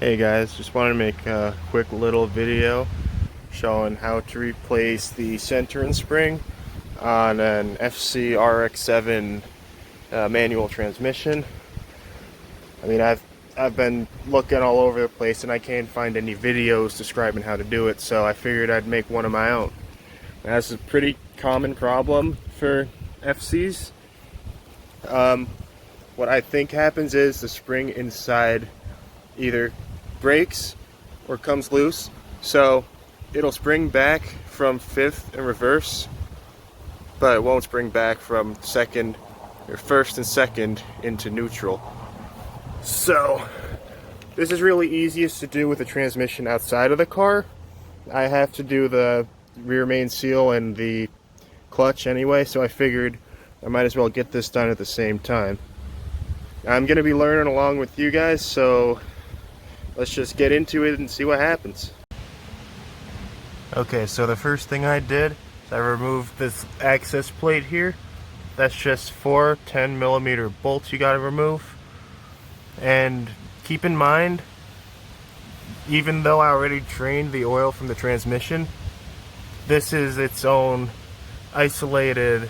Hey guys, just wanted to make a quick little video showing how to replace the center and spring on an FC RX-7 manual transmission. I mean, I've been looking all over the place and I can't find any videos describing how to do it, so I figured I'd make one of my own. Now, that's a pretty common problem for FCs. What I think happens is the spring inside either breaks or comes loose, so it'll spring back from fifth and reverse, but it won't spring back from second or first and second into neutral. So this is really easiest to do with the transmission outside of the car. I have to do the rear main seal and the clutch anyway, so I figured I might as well get this done at the same time. I'm going to be learning along with you guys, so let's just get into it and see what happens. Okay, so the first thing I did is I removed this access plate here. That's just 4 10mm bolts you gotta remove. And keep in mind, even though I already drained the oil from the transmission, this is its own isolated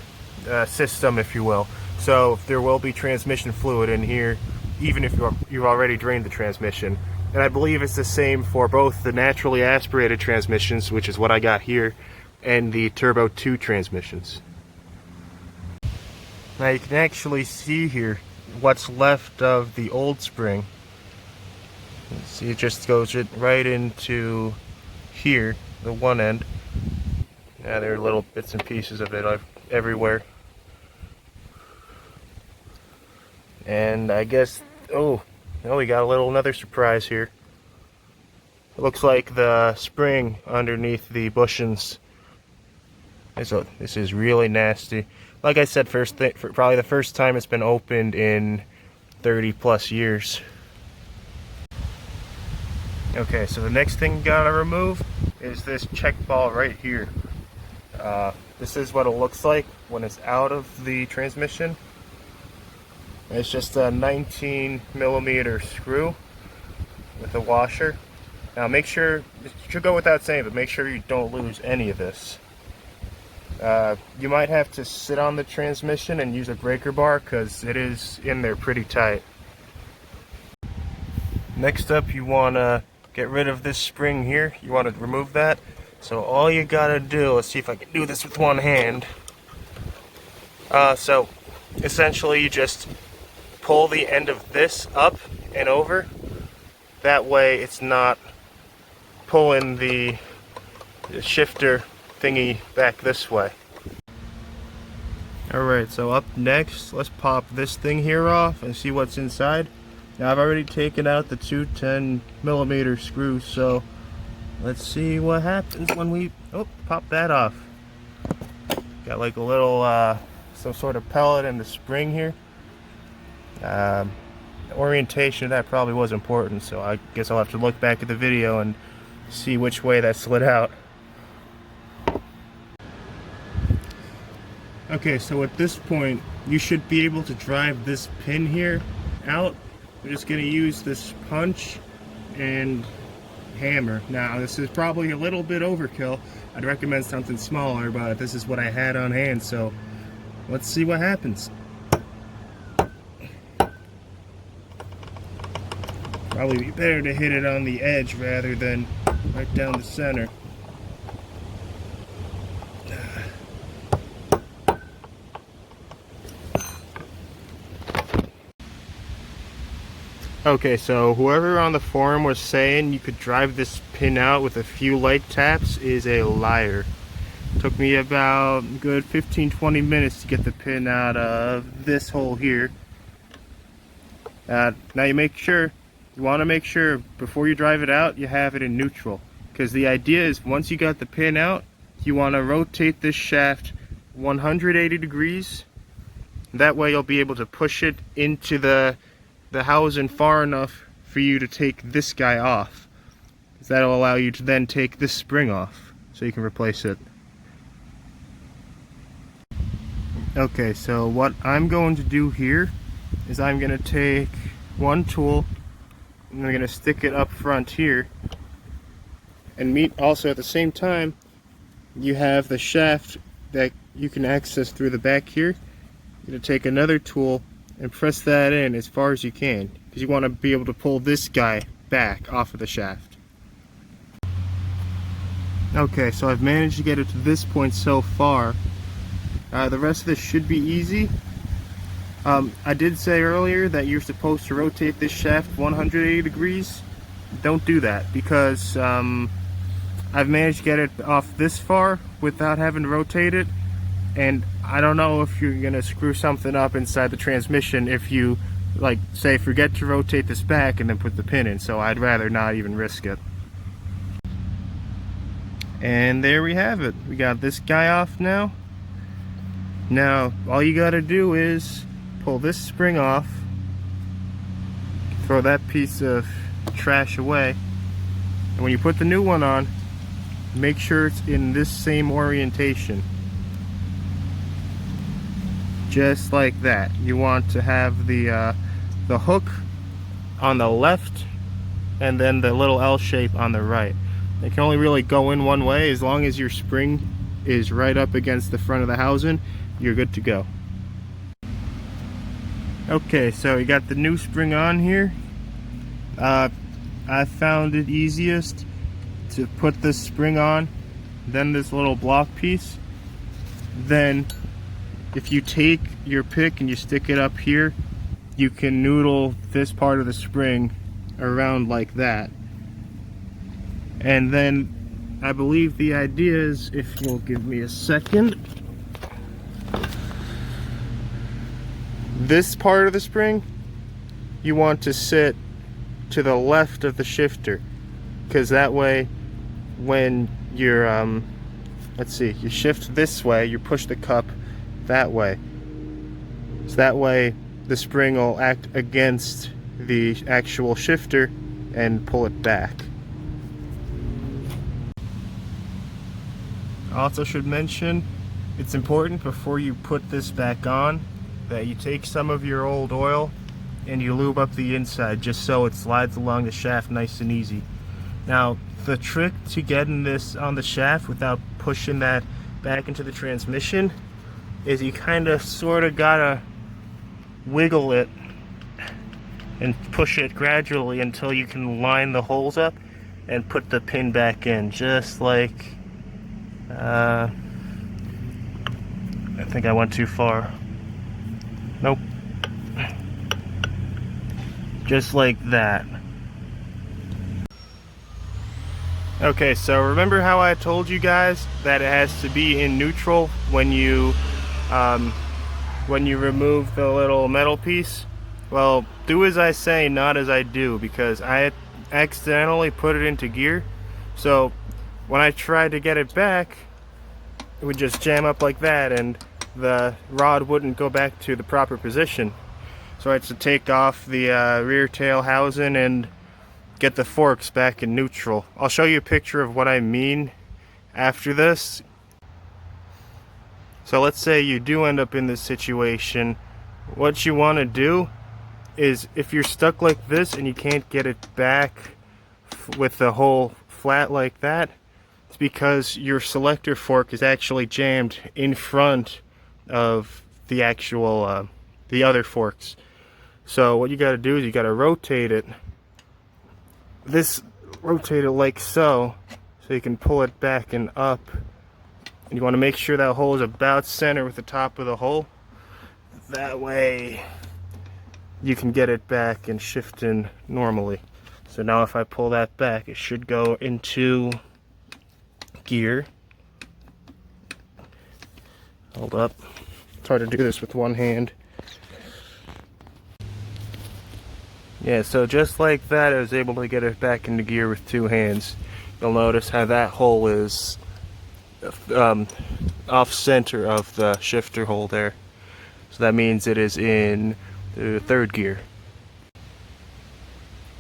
system, if you will. So there will be transmission fluid in here, even if you've already drained the transmission. And I believe it's the same for both the naturally aspirated transmissions, which is what I got here, and the Turbo 2 transmissions. Now you can actually see here what's left of the old spring. See, it just goes right into here, the one end. Yeah, there are little bits and pieces of it everywhere. And I guess, oh, we got another surprise here. It looks like the spring underneath the bushings. So this is really nasty. Like I said, probably the first time it's been opened in 30 plus years. Okay, so the next thing you gotta remove is this check ball right here. This is what it looks like when it's out of the transmission. It's just a 19mm screw with a washer. Now make sure, it should go without saying, but make sure you don't lose any of this. You might have to sit on the transmission and use a breaker bar because it is in there pretty tight. Next up, you want to get rid of this spring here. You want to remove that. So all you gotta do, let's see if I can do this with one hand. So essentially you just pull the end of this up and over. That way it's not pulling the shifter thingy back this way. Alright, so up next, let's pop this thing here off and see what's inside. Now I've already taken out the 2 10mm screws, so let's see what happens when we pop that off. Got like a little some sort of pellet in the spring here. The orientation of that probably was important, so I guess I'll have to look back at the video and see which way that slid out. Okay, so at this point you should be able to drive this pin here out. We're just going to use this punch and hammer. Now this is probably a little bit overkill. I'd recommend something smaller, but this is what I had on hand, so let's see what happens. Probably be better to hit it on the edge rather than right down the center. Okay, so whoever on the forum was saying you could drive this pin out with a few light taps is a liar. Took me about a good 15-20 minutes to get the pin out of this hole here. Now you want to make sure before you drive it out you have it in neutral, because the idea is once you got the pin out, you want to rotate this shaft 180 degrees. That way you'll be able to push it into the housing far enough for you to take this guy off. That'll allow you to then take this spring off so you can replace it. Okay, so what I'm going to do here is I'm going to take one tool and I'm going to stick it up front here. And meet also at the same time, you have the shaft that you can access through the back here. You're going to take another tool and press that in as far as you can, because you want to be able to pull this guy back off of the shaft. Okay, so I've managed to get it to this point so far. The rest of this should be easy. I did say earlier that you're supposed to rotate this shaft 180 degrees. Don't do that, because I've managed to get it off this far without having to rotate it, and I don't know if you're gonna screw something up inside the transmission if you, like, say, forget to rotate this back and then put the pin in, so I'd rather not even risk it. And there we have it. We got this guy off now. Now, all you gotta do is pull this spring off, throw that piece of trash away, and when you put the new one on, make sure it's in this same orientation. Just like that. You want to have the hook on the left and then the little L shape on the right. They can only really go in one way. As long as your spring is right up against the front of the housing, you're good to go. Okay, so you got the new spring on here. I found it easiest to put this spring on, then this little block piece. Then if you take your pick and you stick it up here, you can noodle this part of the spring around like that. And then I believe the idea is, if you'll give me a second, this part of the spring you want to sit to the left of the shifter, because that way when you're let's see, you shift this way, you push the cup that way, so that way the spring will act against the actual shifter and pull it back. I also should mention, it's important before you put this back on that you take some of your old oil and you lube up the inside, just so it slides along the shaft nice and easy. Now, the trick to getting this on the shaft without pushing that back into the transmission is you kind of sort of gotta wiggle it and push it gradually until you can line the holes up and put the pin back in, just like I think I went too far. Nope. Just like that. Okay, so remember how I told you guys that it has to be in neutral when you remove the little metal piece? Well, do as I say, not as I do, because I accidentally put it into gear. So when I tried to get it back, it would just jam up like that and the rod wouldn't go back to the proper position. So I had to take off the rear tail housing and get the forks back in neutral. I'll show you a picture of what I mean after this. So let's say you do end up in this situation. What you want to do is, if you're stuck like this and you can't get it back with the hole flat like that, it's because your selector fork is actually jammed in front of the actual the other forks. So what you got to do is you got to rotate it. Rotate it like so you can pull it back and up. And you want to make sure that hole is about center with the top of the hole. That way you can get it back and shift in normally. So now if I pull that back, it should go into gear. Hold up. It's hard to do this with one hand. Yeah, so just like that, I was able to get it back into gear with two hands. You'll notice how that hole is off center of the shifter hole there. So that means it is in the third gear.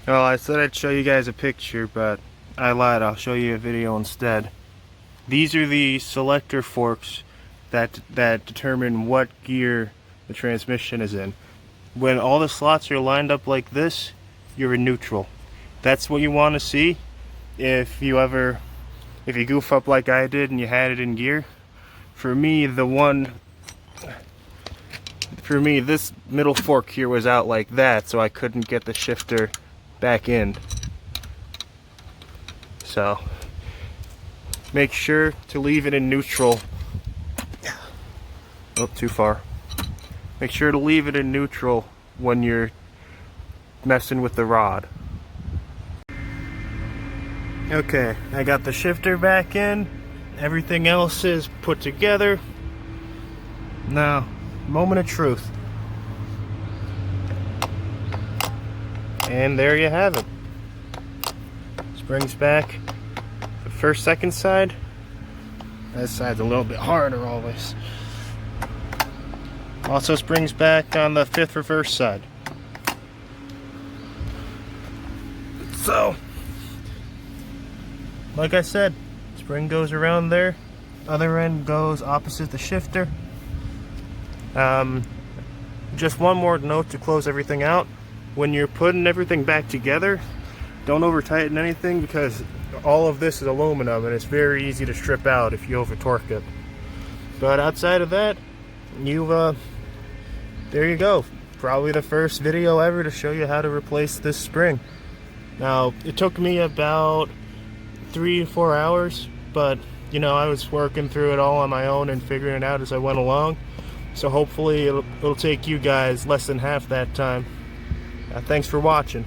Well, I said I'd show you guys a picture, but I lied. I'll show you a video instead. These are the selector forks that determine what gear the transmission is in. When all the slots are lined up like this, you're in neutral. That's what you want to see if you goof up like I did and you had it in gear. For me, this middle fork here was out like that, so I couldn't get the shifter back in. So make sure to leave it in neutral. Oh, too far. Make sure to leave it in neutral when you're messing with the rod. Okay, I got the shifter back in. Everything else is put together. Now, moment of truth. And there you have it. Springs back. The first, second side. That side's a little bit harder always. Also springs back on the fifth reverse side. So, like I said, spring goes around there. Other end goes opposite the shifter. Just one more note to close everything out. When you're putting everything back together, don't over tighten anything, because all of this is aluminum and it's very easy to strip out if you over torque it. But outside of that, there you go. Probably the first video ever to show you how to replace this spring. Now, it took me about 3 to 4 hours, but you know, I was working through it all on my own and figuring it out as I went along. So hopefully it'll take you guys less than half that time. Thanks for watching.